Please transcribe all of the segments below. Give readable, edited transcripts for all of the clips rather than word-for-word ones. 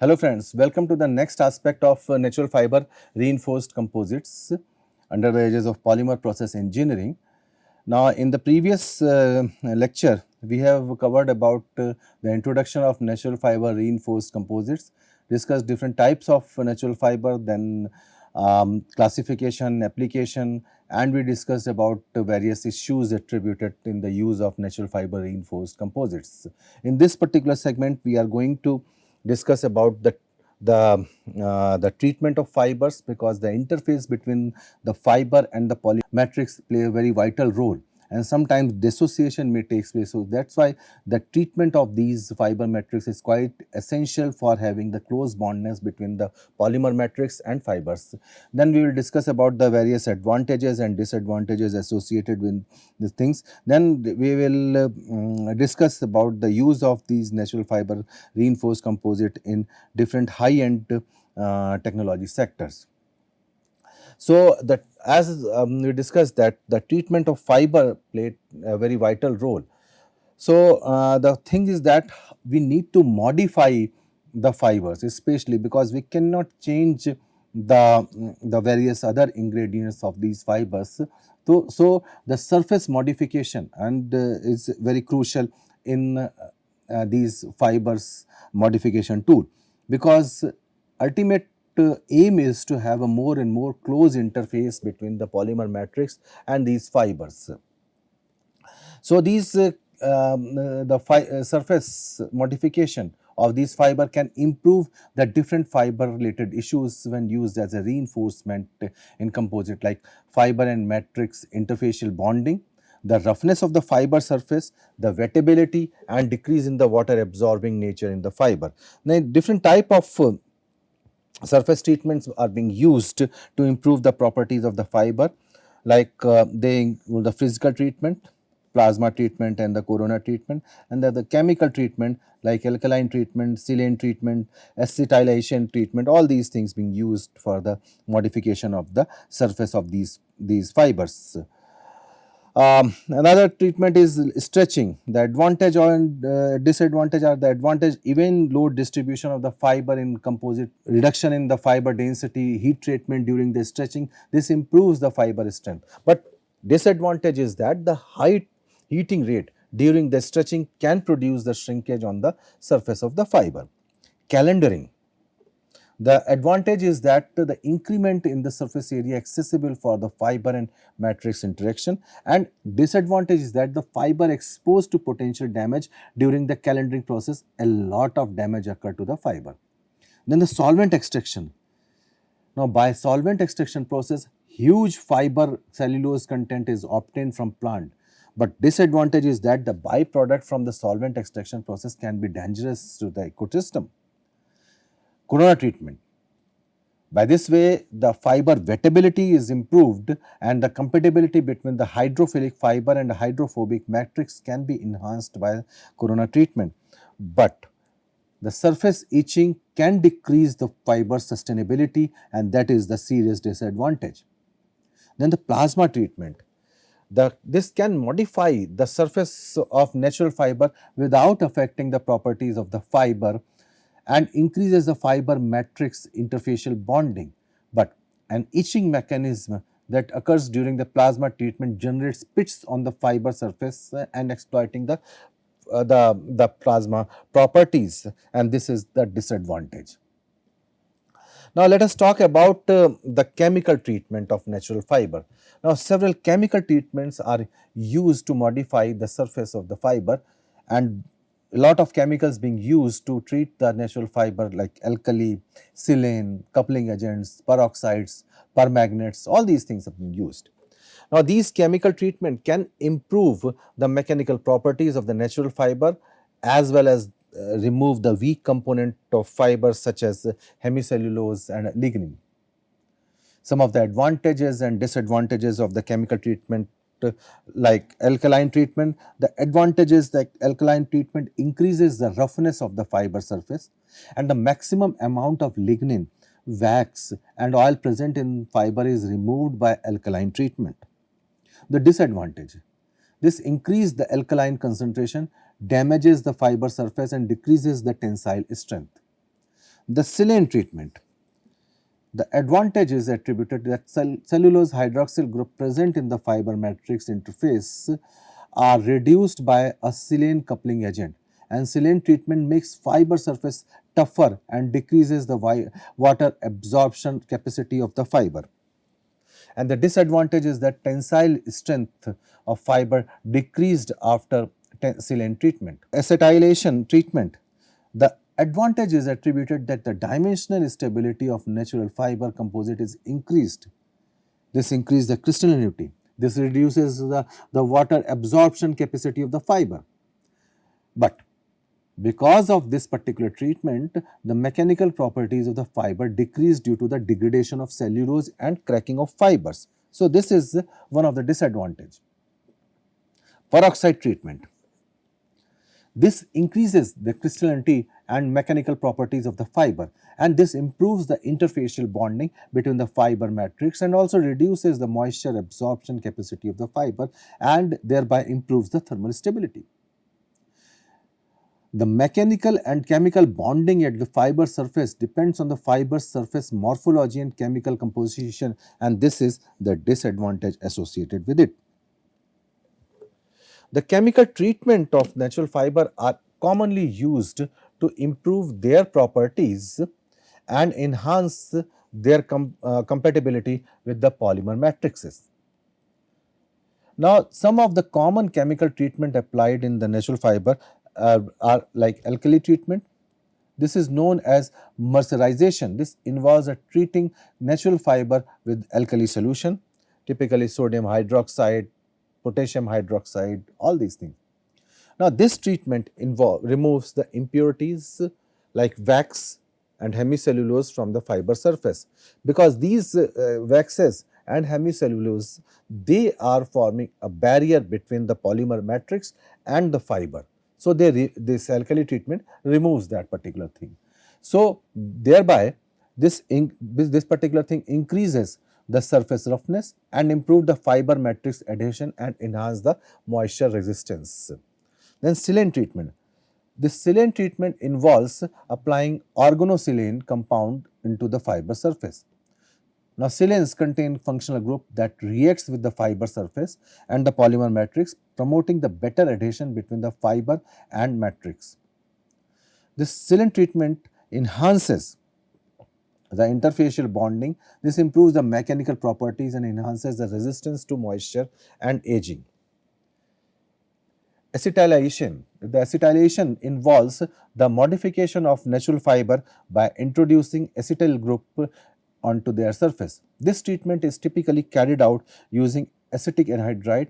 Hello friends, welcome to the next aspect of natural fiber reinforced composites under the aegis of polymer process engineering. Now in the previous lecture, we have covered about the introduction of natural fiber reinforced composites, discussed different types of natural fiber, then classification, application, and we discussed about various issues attributed in the use of natural fiber reinforced composites. In this particular segment, we are going to discuss about the treatment of fibers, because the interface between the fiber and the polymer matrix play a very vital role, and sometimes dissociation may take place. So that's why the treatment of these fiber matrix is quite essential for having the close bondness between the polymer matrix and fibers. Then we will discuss about the various advantages and disadvantages associated with these things. Then we will discuss about the use of these natural fiber reinforced composite in different high-end technology sectors. So that as we discussed that the treatment of fiber played a very vital role. So the thing is that we need to modify the fibers, especially because we cannot change the various other ingredients of these fibers. So the surface modification and is very crucial in these fibers modification tool, because ultimate aim is to have a more and more close interface between the polymer matrix and these fibers. So these surface modification of these fiber can improve the different fiber related issues when used as a reinforcement in composite, like fiber and matrix interfacial bonding, the roughness of the fiber surface, the wettability, and decrease in the water absorbing nature in the fiber. Now different type of surface treatments are being used to improve the properties of the fiber, like they include the physical treatment, plasma treatment, and the corona treatment, and the chemical treatment like alkaline treatment, silane treatment, acetylation treatment, all these things being used for the modification of the surface of these fibers. Another treatment is stretching. The advantage and disadvantage are the advantage even load distribution of the fiber in composite, reduction in the fiber density, heat treatment during the stretching. This improves the fiber strength. But disadvantage is that the high heating rate during the stretching can produce the shrinkage on the surface of the fiber. Calendering. The advantage is that the increment in the surface area accessible for the fiber and matrix interaction, and disadvantage is that the fiber exposed to potential damage during the calendering process, a lot of damage occur to the fiber. Then the solvent extraction. Now by solvent extraction process, huge fiber cellulose content is obtained from plant, but disadvantage is that the byproduct from the solvent extraction process can be dangerous to the ecosystem. Corona treatment. By this way, the fiber wettability is improved and the compatibility between the hydrophilic fiber and hydrophobic matrix can be enhanced by corona treatment. But the surface etching can decrease the fiber sustainability, and that is the serious disadvantage. Then the plasma treatment. This can modify the surface of natural fiber without affecting the properties of the fiber and increases the fiber matrix interfacial bonding. But an etching mechanism that occurs during the plasma treatment generates pits on the fiber surface and exploiting the plasma properties, and this is the disadvantage. Now let us talk about the chemical treatment of natural fiber. Now several chemical treatments are used to modify the surface of the fiber, and a lot of chemicals being used to treat the natural fiber like alkali, silane, coupling agents, peroxides, permagnets, all these things have been used. Now these chemical treatment can improve the mechanical properties of the natural fiber as well as remove the weak component of fibers such as hemicellulose and lignin. Some of the advantages and disadvantages of the chemical treatment, like alkaline treatment. The advantages like alkaline treatment increases the roughness of the fiber surface, and the maximum amount of lignin, wax and oil present in fiber is removed by alkaline treatment. The disadvantage: this increases the alkaline concentration, damages the fiber surface and decreases the tensile strength. The silane treatment. The advantage is attributed that cellulose hydroxyl group present in the fiber matrix interface are reduced by a silane coupling agent, and silane treatment makes fiber surface tougher and decreases the water absorption capacity of the fiber. And the disadvantage is that tensile strength of fiber decreased after silane treatment. Acetylation treatment. The advantage is attributed that the dimensional stability of natural fiber composite is increased. This increases the crystallinity. This reduces the water absorption capacity of the fiber. But because of this particular treatment, the mechanical properties of the fiber decrease due to the degradation of cellulose and cracking of fibers. So, this is one of the disadvantages. Peroxide treatment. This increases the crystallinity and mechanical properties of the fiber, and this improves the interfacial bonding between the fiber matrix and also reduces the moisture absorption capacity of the fiber and thereby improves the thermal stability. The mechanical and chemical bonding at the fiber surface depends on the fiber surface morphology and chemical composition, and this is the disadvantage associated with it. The chemical treatment of natural fiber are commonly used to improve their properties and enhance their compatibility with the polymer matrices. Now, some of the common chemical treatment applied in the natural fiber are like alkali treatment. This is known as mercerization. This involves treating natural fiber with alkali solution, typically sodium hydroxide, potassium hydroxide, all these things. Now, this treatment removes the impurities like wax and hemicellulose from the fiber surface, because these waxes and hemicellulose, they are forming a barrier between the polymer matrix and the fiber. So, this alkali treatment removes that particular thing. So, thereby this particular thing increases the surface roughness and improve the fiber matrix adhesion and enhance the moisture resistance. Then silane treatment. This silane treatment involves applying organosilane compound into the fiber surface. Now, silanes contain functional group that reacts with the fiber surface and the polymer matrix, promoting the better adhesion between the fiber and matrix. This silane treatment enhances the interfacial bonding. This improves the mechanical properties and enhances the resistance to moisture and aging. Acetylation. The acetylation involves the modification of natural fiber by introducing acetyl group onto their surface. This treatment is typically carried out using acetic anhydride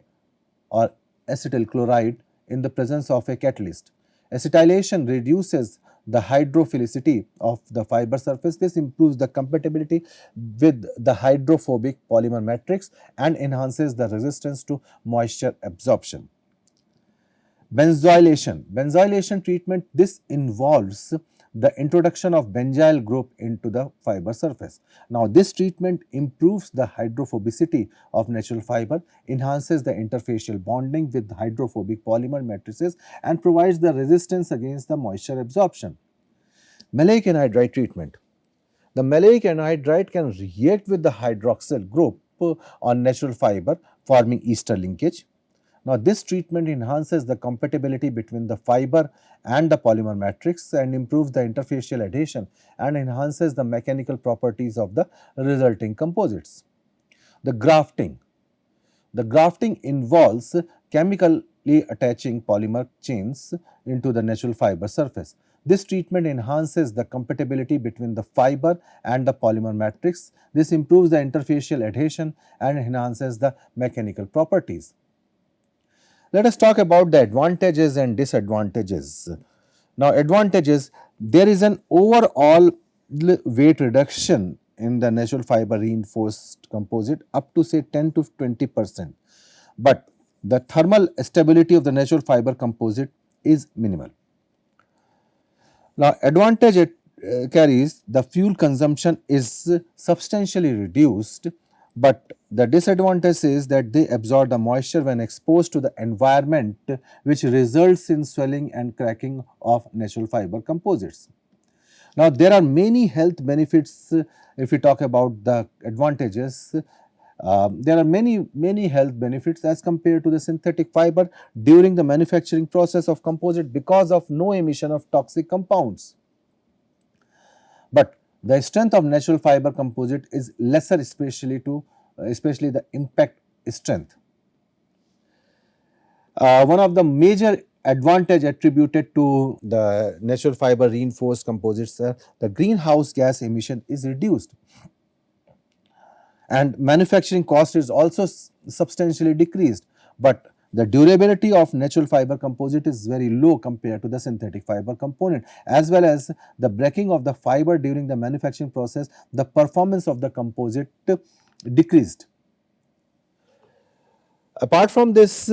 or acetyl chloride in the presence of a catalyst. Acetylation reduces the hydrophilicity of the fiber surface. This improves the compatibility with the hydrophobic polymer matrix and enhances the resistance to moisture absorption. Benzoylation. Benzoylation treatment, this involves the introduction of benzyl group into the fiber surface. Now, this treatment improves the hydrophobicity of natural fiber, enhances the interfacial bonding with hydrophobic polymer matrices and provides the resistance against the moisture absorption. Maleic anhydride treatment. The maleic anhydride can react with the hydroxyl group on natural fiber, forming ester linkage. Now, this treatment enhances the compatibility between the fiber and the polymer matrix and improves the interfacial adhesion and enhances the mechanical properties of the resulting composites. The grafting. The grafting involves chemically attaching polymer chains into the natural fiber surface. This treatment enhances the compatibility between the fiber and the polymer matrix. This improves the interfacial adhesion and enhances the mechanical properties. Let us talk about the advantages and disadvantages. Now, advantages, there is an overall weight reduction in the natural fiber reinforced composite up to say 10 to 20%, but the thermal stability of the natural fiber composite is minimal. Now, advantage it carries, the fuel consumption is substantially reduced, but the disadvantage is that they absorb the moisture when exposed to the environment, which results in swelling and cracking of natural fiber composites. Now, there are many health benefits if we talk about the advantages. There are many health benefits as compared to the synthetic fiber during the manufacturing process of composite because of no emission of toxic compounds. But the strength of natural fiber composite is lesser, especially the impact strength. One of the major advantage attributed to the natural fiber reinforced composites, the greenhouse gas emission is reduced, and manufacturing cost is also substantially decreased. But the durability of natural fiber composite is very low compared to the synthetic fiber component, as well as the breaking of the fiber during the manufacturing process, the performance of the composite decreased. Apart from this,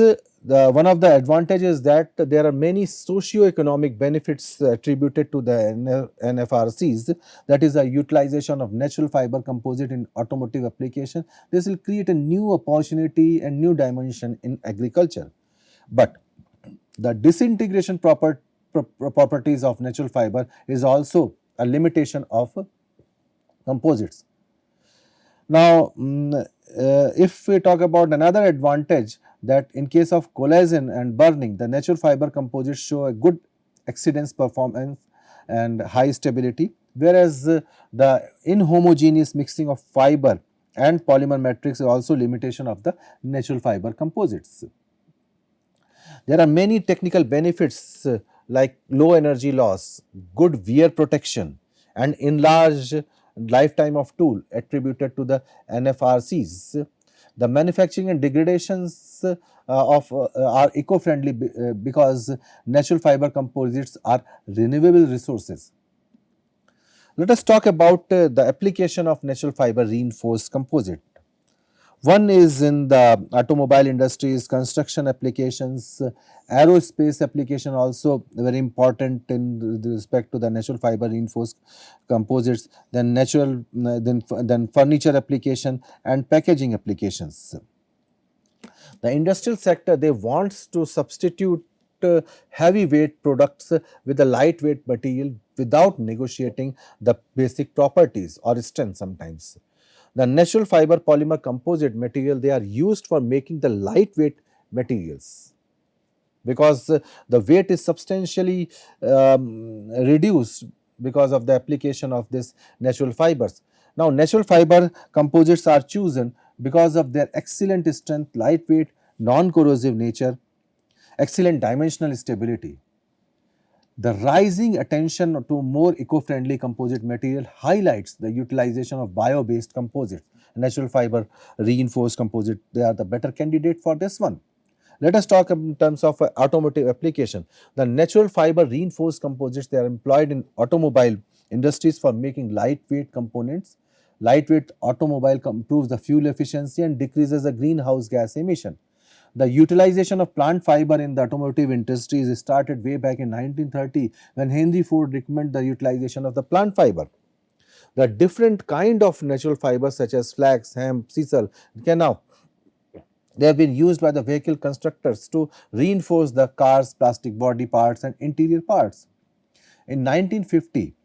one of the advantages that there are many socio-economic benefits attributed to the NFRCs, that is the utilization of natural fiber composite in automotive application. This will create a new opportunity and new dimension in agriculture. But the disintegration properties of natural fiber is also a limitation of composites. Now, if we talk about another advantage, that in case of collagen and burning, the natural fiber composites show a good exceedance performance and high stability, whereas the inhomogeneous mixing of fiber and polymer matrix is also limitation of the natural fiber composites. There are many technical benefits like low energy loss, good wear protection, and enlarged lifetime of tool attributed to the NFRCs. The manufacturing and degradations are eco-friendly because natural fiber composites are renewable resources. Let us talk about the application of natural fiber reinforced composite. One is in the automobile industries, construction applications, aerospace application also very important in respect to the natural fiber reinforced composites, then then furniture application and packaging applications. The industrial sector, they wants to substitute heavyweight products with a lightweight material without negotiating the basic properties or strength sometimes. The natural fiber polymer composite material, they are used for making the lightweight materials because the weight is substantially reduced because of the application of this natural fibers. Now, natural fiber composites are chosen because of their excellent strength, lightweight, non-corrosive nature, excellent dimensional stability. The rising attention to more eco-friendly composite material highlights the utilization of bio-based composites. Natural fiber reinforced composite, they are the better candidate for this one. Let us talk in terms of automotive application. The natural fiber reinforced composites, they are employed in automobile industries for making lightweight components. Lightweight automobile improves the fuel efficiency and decreases the greenhouse gas emission. The utilization of plant fiber in the automotive industry is started way back in 1930 when Henry Ford recommended the utilization of the plant fiber. The different kind of natural fibers such as flax, hemp, sisal, canna, they have been used by the vehicle constructors to reinforce the car's plastic body parts and interior parts. In 1950,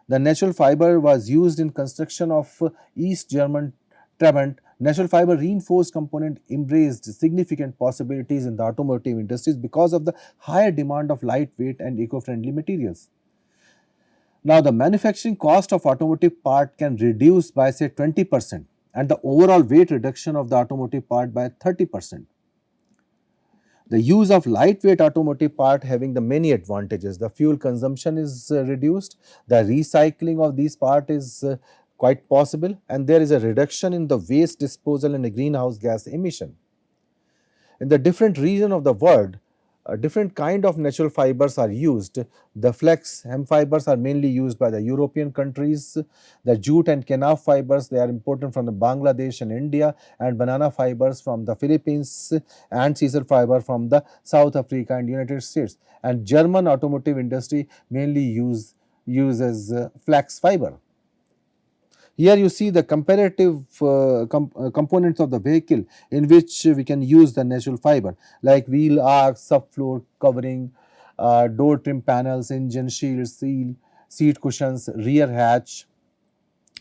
the natural fiber was used in construction of East German Trabant. Natural fiber reinforced component embraced significant possibilities in the automotive industries because of the higher demand of lightweight and eco-friendly materials. Now, the manufacturing cost of automotive part can reduce by say 20% and the overall weight reduction of the automotive part by 30%. The use of lightweight automotive part having the many advantages. The fuel consumption is reduced, the recycling of these part is quite possible, and there is a reduction in the waste disposal and the greenhouse gas emission. In the different region of the world, different kind of natural fibers are used. The flax hemp fibers are mainly used by the European countries. The jute and kenaf fibers, they are imported from the Bangladesh and India, and banana fibers from the Philippines and sisal fiber from the South Africa and United States. And German automotive industry mainly uses flax fiber. Here you see the comparative components of the vehicle in which we can use the natural fiber like wheel arch, subfloor covering, door trim panels, engine shield, seat cushions, rear hatch,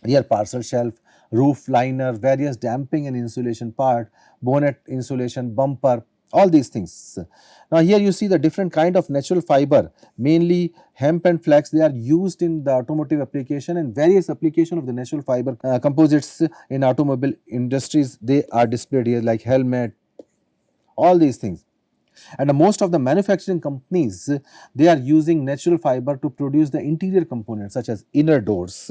rear parcel shelf, roof liner, various damping and insulation part, bonnet insulation, bumper, all these things. Now here you see the different kind of natural fiber, mainly hemp and flax. They are used in the automotive application, and various application of the natural fiber composites in automobile industries. They are displayed here like helmet, all these things. And most of the manufacturing companies, they are using natural fiber to produce the interior components such as inner doors,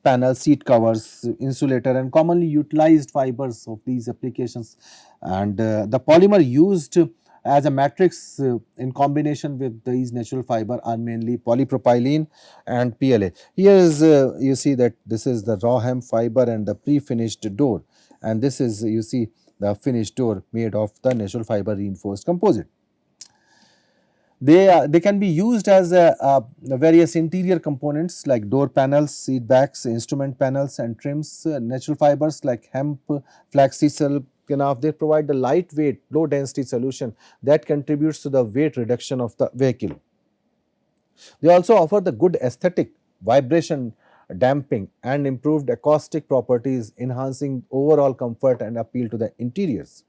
panels, seat covers, insulator, and commonly utilized fibers of these applications. And the polymer used as a matrix in combination with these natural fiber are mainly polypropylene and PLA. Here is you see that this is the raw hemp fiber and the pre-finished door, and this is you see the finished door made of the natural fiber reinforced composite. They can be used as various interior components like door panels, seat backs, instrument panels, and trims. Natural fibers like hemp, flaxseed silk, they provide the lightweight, low density solution that contributes to the weight reduction of the vehicle. They also offer the good aesthetic, vibration damping, and improved acoustic properties, enhancing overall comfort and appeal to the interiors.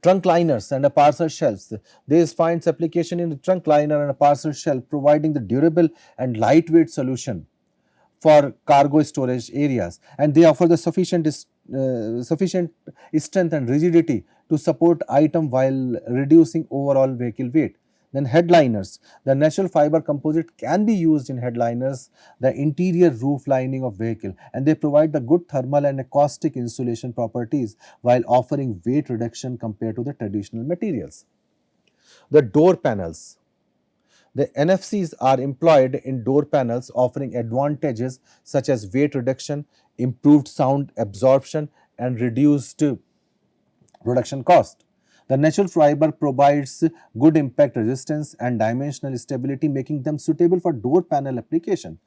Trunk liners and a parcel shelves. This finds application in the trunk liner and a parcel shelf, providing the durable and lightweight solution for cargo storage areas, and they offer the sufficient strength and rigidity to support item while reducing overall vehicle weight. Then headliners. The natural fiber composite can be used in headliners, the interior roof lining of vehicle, and they provide the good thermal and acoustic insulation properties while offering weight reduction compared to the traditional materials. The door panels. The NFCs are employed in door panels, offering advantages such as weight reduction, improved sound absorption, and reduced production cost. The natural fiber provides good impact resistance and dimensional stability, making them suitable for door panel application.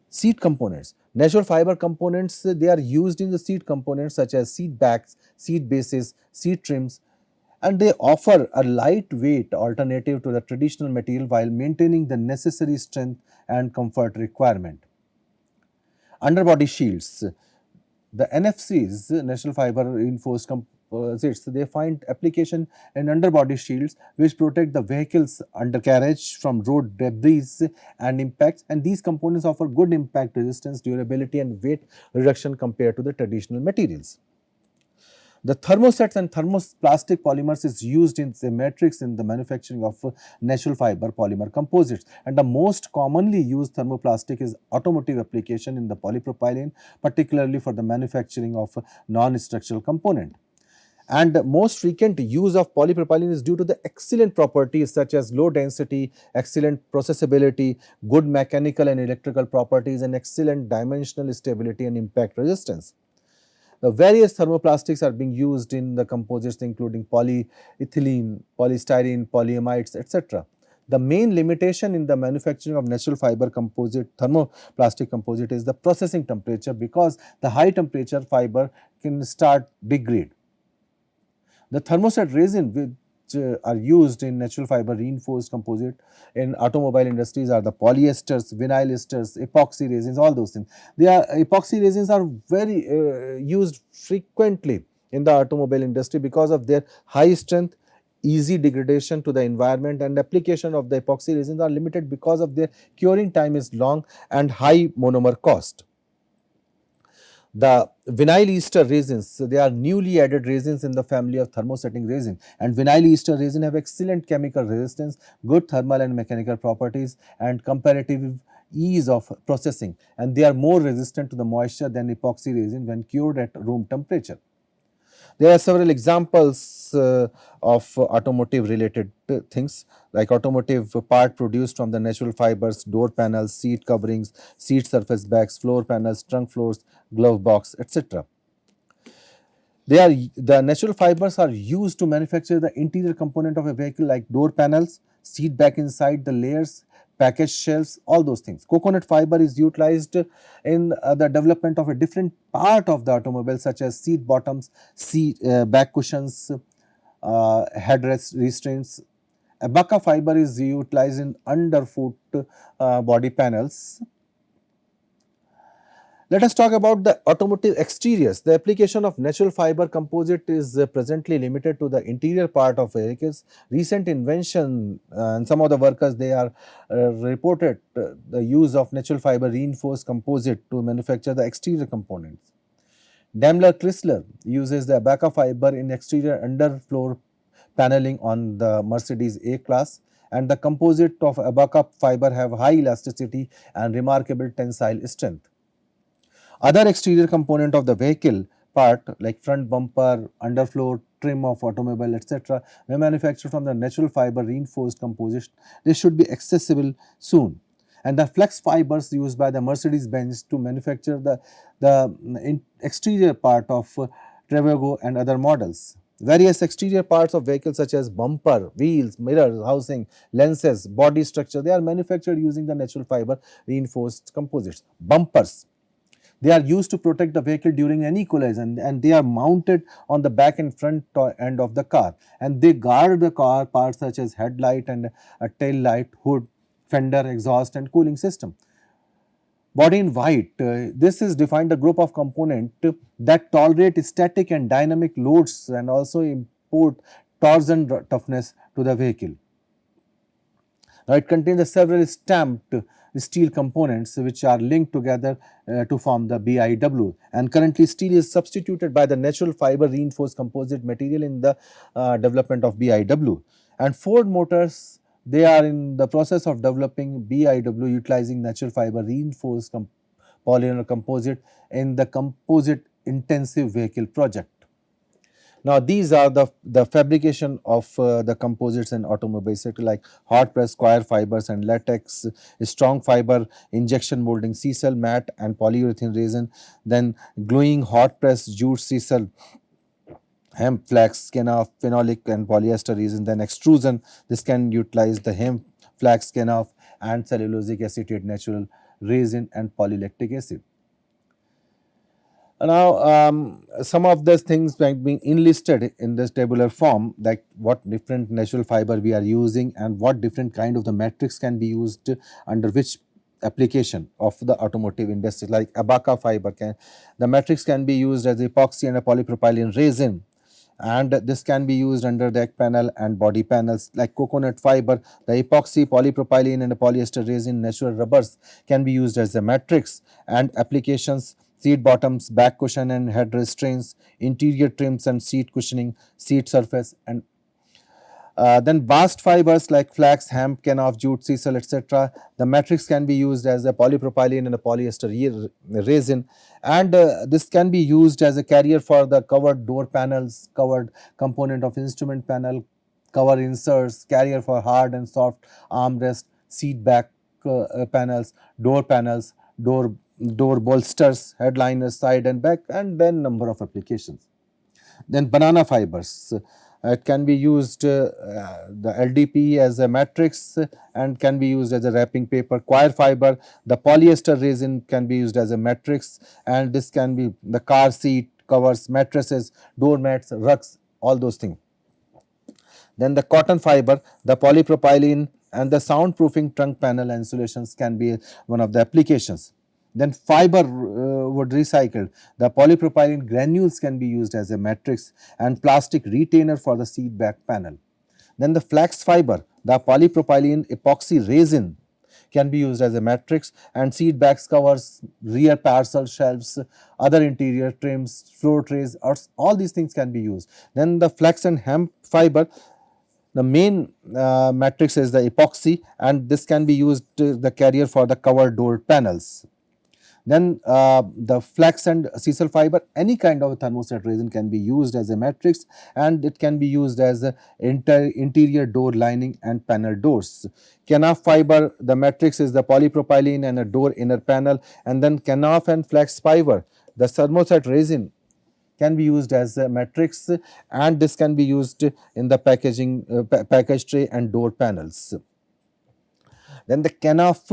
Seat components. Natural fiber components, they are used in the seat components such as seat backs, seat bases, seat trims, and they offer a lightweight alternative to the traditional material while maintaining the necessary strength and comfort requirement. Underbody shields. The NFCs, natural fiber reinforced composites, they find application in underbody shields which protect the vehicle's undercarriage from road debris and impacts, and these components offer good impact resistance, durability, and weight reduction compared to the traditional materials. The thermosets and thermoplastic polymers is used in the matrix in the manufacturing of natural fiber polymer composites, and the most commonly used thermoplastic is automotive application in the polypropylene, particularly for the manufacturing of non-structural component. And the most frequent use of polypropylene is due to the excellent properties such as low density, excellent processability, good mechanical and electrical properties, and excellent dimensional stability and impact resistance. The various thermoplastics are being used in the composites including polyethylene, polystyrene, polyamides, etc. The main limitation in the manufacturing of natural fiber composite, thermoplastic composite, is the processing temperature, because the high temperature fiber can start degrade. The thermoset resin which are used in natural fiber reinforced composite in automobile industries are the polyesters, vinyl esters, epoxy resins, all those things. Epoxy resins are very used frequently in the automobile industry because of their high strength, easy degradation to the environment, and application of the epoxy resins are limited because of their curing time is long and high monomer cost. The vinyl ester resins, they are newly added resins in the family of thermosetting resin, and vinyl ester resin have excellent chemical resistance, good thermal and mechanical properties, and comparative ease of processing, and they are more resistant to the moisture than epoxy resin when cured at room temperature. There are several examples of automotive related things, like automotive part produced from the natural fibers, door panels, seat coverings, seat surface backs, floor panels, trunk floors, glove box, etc. The natural fibers are used to manufacture the interior component of a vehicle like door panels, seat back inside the layers, package shelves, all those things. Coconut fiber is utilized in the development of a different part of the automobile, such as seat bottoms, seat back cushions, headrest restraints, Abaca fiber is utilized in underfoot body panels. Let us talk about the automotive exteriors. The application of natural fiber composite is presently limited to the interior part of vehicles. Recent invention and some of the workers, they are reported the use of natural fiber reinforced composite to manufacture the exterior components. Daimler Chrysler uses the Abaca fiber in exterior underfloor paneling on the Mercedes A-Class, and the composite of Abaca fiber have high elasticity and remarkable tensile strength. Other exterior component of the vehicle part like front bumper, underfloor, trim of automobile, etc. may manufacture from the natural fiber reinforced composite. This should be accessible soon. And the flex fibers used by the Mercedes-Benz to manufacture the exterior part of Trevigo and other models. Various exterior parts of vehicles such as bumper, wheels, mirrors, housing, lenses, body structure, they are manufactured using the natural fiber reinforced composites. Bumpers, they are used to protect the vehicle during any collision, and they are mounted on the back and front end of the car, and they guard the car parts such as headlight and a tail light, hood, fender, exhaust and cooling system. Body in white, this is defined a group of components that tolerate static and dynamic loads and also import torsion toughness to the vehicle. Now, it contains several stamped steel components which are linked together to form the BIW, and currently steel is substituted by the natural fiber reinforced composite material in the development of BIW. And Ford Motors, they are in the process of developing BIW utilizing natural fiber reinforced polymer composite in the composite intensive vehicle project. Now, these are the fabrication of the composites in automobile sector like hot press coir fibers and latex, strong fiber injection molding, sisal, matte and polyurethane resin, then gluing hot press jute sisal, hemp, flax, skenaff, phenolic and polyester resin, then extrusion. This can utilize the hemp, flax, skenaff and cellulosic acetate natural resin and polylactic acid. Now, some of these things like being enlisted in this tabular form, like what different natural fiber we are using and what different kind of the matrix can be used under which application of the automotive industry. Like Abaca fiber, the matrix can be used as epoxy and a polypropylene resin, and this can be used under deck panel and body panels. Like coconut fiber, the epoxy, polypropylene and polyester resin, natural rubbers can be used as a matrix, and applications seat bottoms, back cushion and head restraints, interior trims and seat cushioning, seat surface, and then bast fibers like flax, hemp, canaf, jute, sisal, etc. The matrix can be used as a polypropylene and a polyester resin, and this can be used as a carrier for the covered door panels, covered component of instrument panel, cover inserts, carrier for hard and soft armrest, seat back panels, door bolsters, headliners, side and back, and then number of applications. Then banana fibers. It can be used the LDP as a matrix and can be used as a wrapping paper. Coir fiber, the polyester resin can be used as a matrix, and this can be the car seat covers, mattresses, door mats, rugs, all those things. Then the cotton fiber, the polypropylene and the soundproofing trunk panel insulations can be one of the applications. Then fiber wood recycled. The polypropylene granules can be used as a matrix and plastic retainer for the seat back panel. Then the flax fiber, the polypropylene epoxy resin can be used as a matrix and seat backs covers, rear parcel shelves, other interior trims, floor trays, all these things can be used. Then the flax and hemp fiber, the main matrix is the epoxy and this can be used the carrier for the covered door panels. Then the flax and sisal fiber, any kind of thermoset resin can be used as a matrix and it can be used as a interior door lining and panel doors. Canaf fiber, the matrix is the polypropylene and a door inner panel, and then canaf and flax fiber, the thermoset resin can be used as a matrix and this can be used in the packaging package tray and door panels. Then the canaf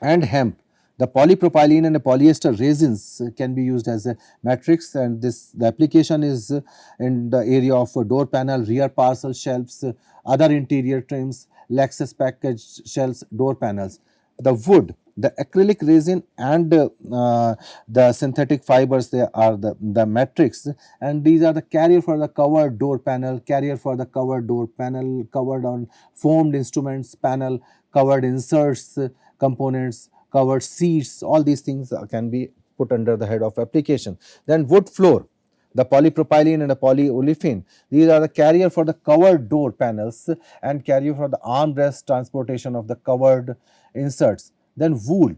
and hemp, The polypropylene and the polyester resins can be used as a matrix, and this the application is in the area of door panel, rear parcel shelves, other interior trims, Lexus package shelves, door panels. The wood, the acrylic resin, and the synthetic fibers, they are the matrix, and these are the carrier for the covered door panel, carrier for the covered door panel, covered on foamed instruments panel, covered inserts components, covered seats. All these things can be put under the head of application. Then wood floor, the polypropylene and the polyolefin, these are the carrier for the covered door panels and carrier for the armrest transportation of the covered inserts. Then wool,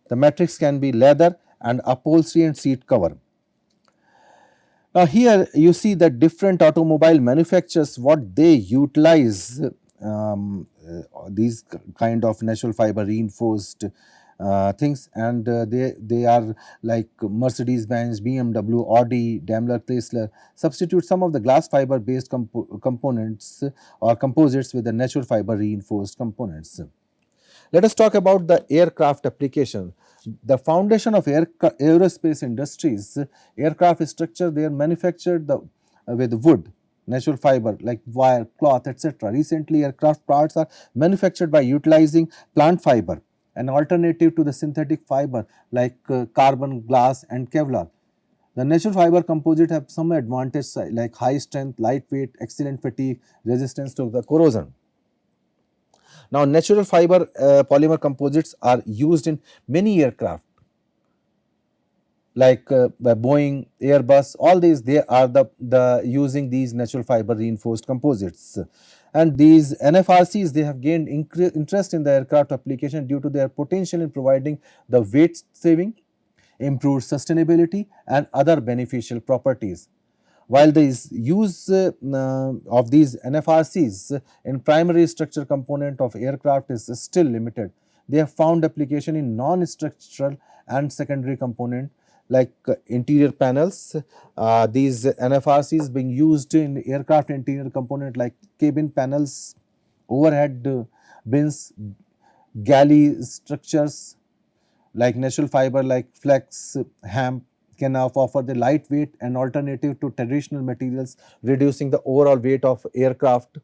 the matrix can be leather and upholstery and seat cover. Now here you see that different automobile manufacturers, what they utilize these kind of natural fiber reinforced things, and they are like Mercedes Benz, BMW, Audi, Daimler, Chrysler substitute some of the glass fiber based components or composites with the natural fiber reinforced components. Let us talk about the aircraft application. The foundation of aerospace industries, aircraft structure, they are manufactured with wood, natural fiber like wire, cloth, etc. Recently, aircraft parts are manufactured by utilizing plant fiber, an alternative to the synthetic fiber like carbon, glass, and Kevlar. The natural fiber composite have some advantage like high strength, lightweight, excellent fatigue, resistance to the corrosion. Now, natural fiber polymer composites are used in many aircraft like Boeing, Airbus, all these they are the using these natural fiber reinforced composites. And these NFRCs, they have gained interest in the aircraft application due to their potential in providing the weight saving, improved sustainability, and other beneficial properties. While the use of these NFRCs in primary structure component of aircraft is still limited, they have found application in non-structural and secondary component like interior panels. These NFRCs being used in aircraft interior component like cabin panels, overhead bins, galley structures, like natural fiber like flex, hemp can now offer the lightweight and alternative to traditional materials, reducing the overall weight of aircraft.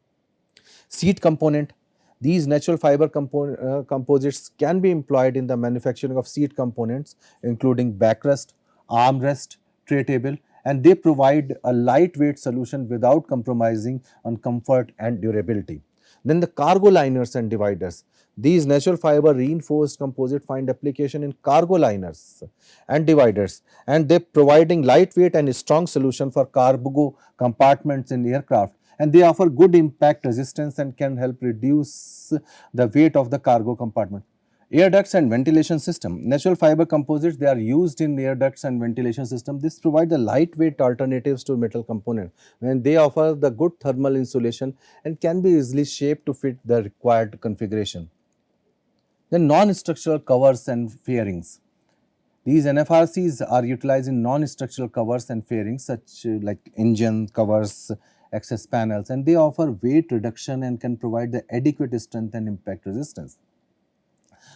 Seat component, these natural fiber composites can be employed in the manufacturing of seat components including backrest, armrest, tray table, and they provide a lightweight solution without compromising on comfort and durability. Then the cargo liners and dividers. These natural fiber reinforced composite find application in cargo liners and dividers, and they providing lightweight and strong solution for cargo compartments in aircraft, and they offer good impact resistance and can help reduce the weight of the cargo compartment. Air ducts and ventilation system. Natural fiber composites, they are used in air ducts and ventilation system. This provide the lightweight alternatives to metal component, and they offer the good thermal insulation and can be easily shaped to fit the required configuration. Then non-structural covers and fairings. These NFRCs are utilized in non-structural covers and fairings such like engine covers, access panels, and they offer weight reduction and can provide the adequate strength and impact resistance.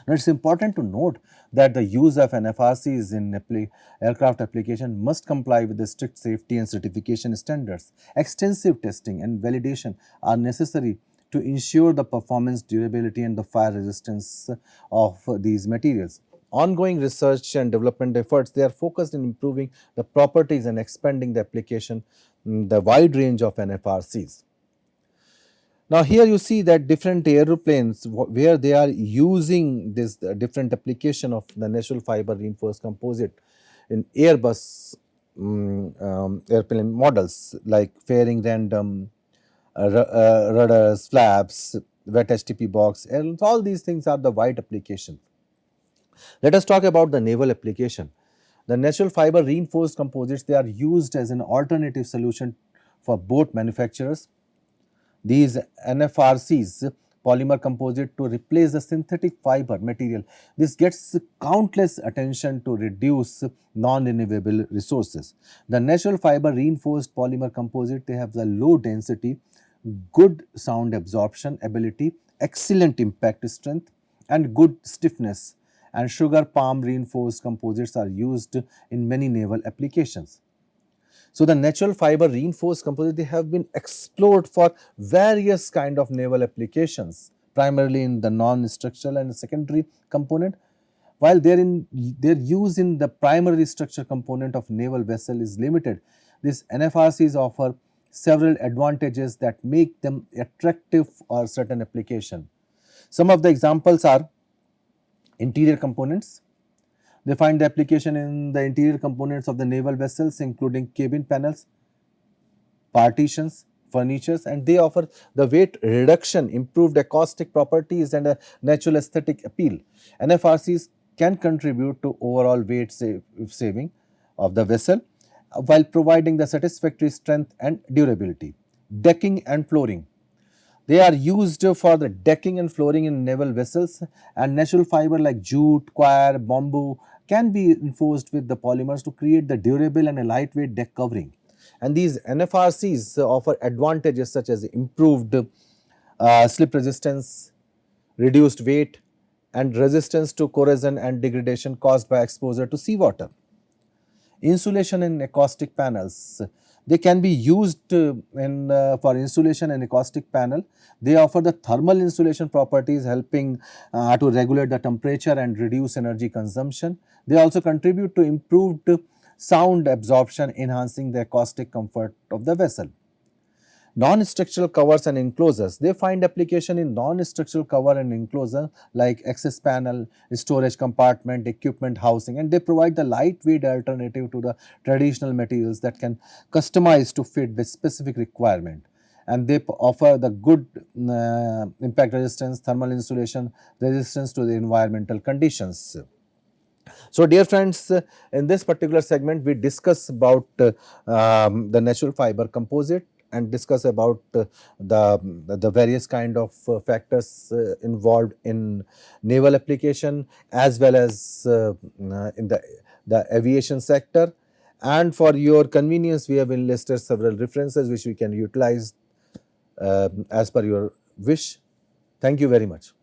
Now, it's important to note that the use of NFRCs in aircraft application must comply with the strict safety and certification standards. Extensive testing and validation are necessary to ensure the performance, durability, and the fire resistance of these materials. Ongoing research and development efforts, they are focused in improving the properties and expanding the application, the wide range of NFRCs. Now here you see that different aeroplanes where they are using this different application of the natural fiber reinforced composite in Airbus airplane models like fairing random, rudders, flaps, wet HTP box, and all these things are the wide application. Let us talk about the naval application. The natural fiber reinforced composites, they are used as an alternative solution for boat manufacturers. These NFRCs, polymer composite, to replace the synthetic fiber material. This gets countless attention to reduce non-renewable resources. The natural fiber reinforced polymer composite, they have the low density, good sound absorption ability, excellent impact strength, and good stiffness, and sugar palm reinforced composites are used in many naval applications. So the natural fiber reinforced composites, they have been explored for various kind of naval applications, primarily in the non-structural and secondary component. While their use in the primary structure component of naval vessel is limited, these NFRCs offer several advantages that make them attractive for certain application. Some of the examples are interior components. They find the application in the interior components of the naval vessels, including cabin panels, partitions, furnitures, and they offer the weight reduction, improved acoustic properties, and a natural aesthetic appeal. NFRCs can contribute to overall weight saving of the vessel while providing the satisfactory strength and durability. Decking and flooring. They are used for the decking and flooring in naval vessels, and natural fiber like jute, coir, bamboo can be reinforced with the polymers to create the durable and a lightweight deck covering. And these NFRCs offer advantages such as improved slip resistance, reduced weight, and resistance to corrosion and degradation caused by exposure to seawater. Insulation in acoustic panels. They can be used for insulation and acoustic panel. They offer the thermal insulation properties, helping to regulate the temperature and reduce energy consumption. They also contribute to improved sound absorption, enhancing the acoustic comfort of the vessel. Non-structural covers and enclosures. They find application in non-structural cover and enclosure like access panel, storage compartment, equipment housing, and they provide the lightweight alternative to the traditional materials that can customize to fit the specific requirement. And they offer the good impact resistance, thermal insulation, resistance to the environmental conditions. So, dear friends, in this particular segment, we discuss about the natural fiber composite and discuss about the various kind of factors involved in naval application as well as in the aviation sector. And for your convenience, we have enlisted several references which we can utilize as per your wish. Thank you very much.